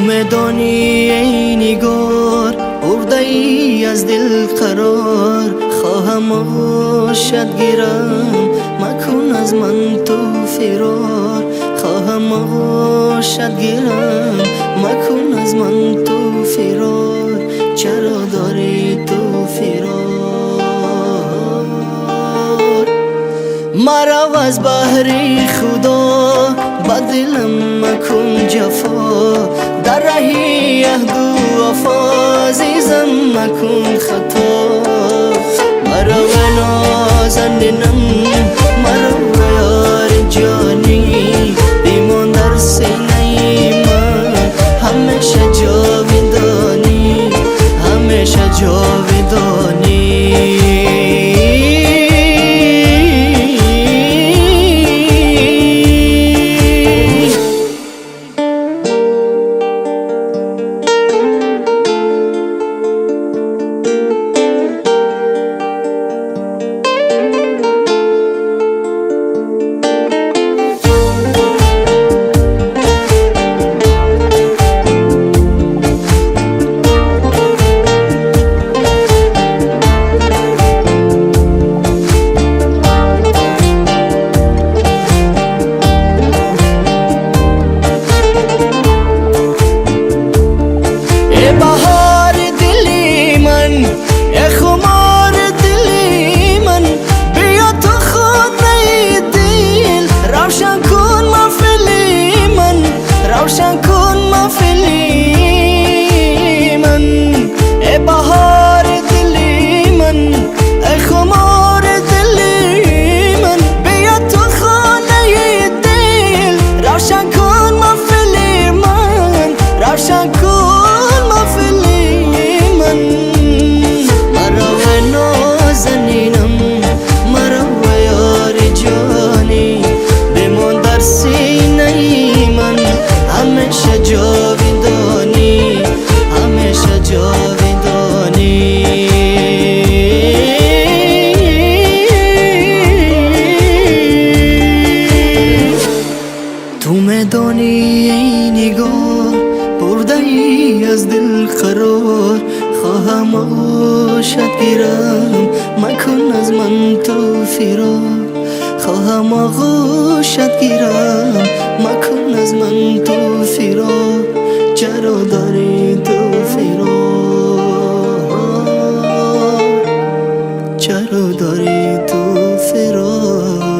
میدانی ای نگار برده ای از دل قرار، خواهم آغوشت گیرم مکن از من تو فرار، خواهم آغوشت گیرم مکن از من تو فرار، چرا داری تو فرار؟ مرا از بحر خدا با دلم مکن جفا، در رهی عهد و وفا عزیزم مکن خطا، مرا و نازنینم مرا و یار جانی بیمان در سینه من همیشه جاودانی، همیشه جاودانی. روشن کن محفلی من ای بهار دلی من، ای خمار دلی من، بیا تو خانه دل روشن کن محفلی من، روشن کن محفلی من. مرا و نازنینم مرا و یار جانی بمان در سینه من همیشه جاودانی، همیشه جاودانی. تو میدانی ای نگار برده ای از دل قرار، خواهم آغوشت گیرم مکن از من تو فرار، خواهم آغوشت گیرم مکن از من تو فرار، چرا داری تو فرار؟ چرا داری تو فرار؟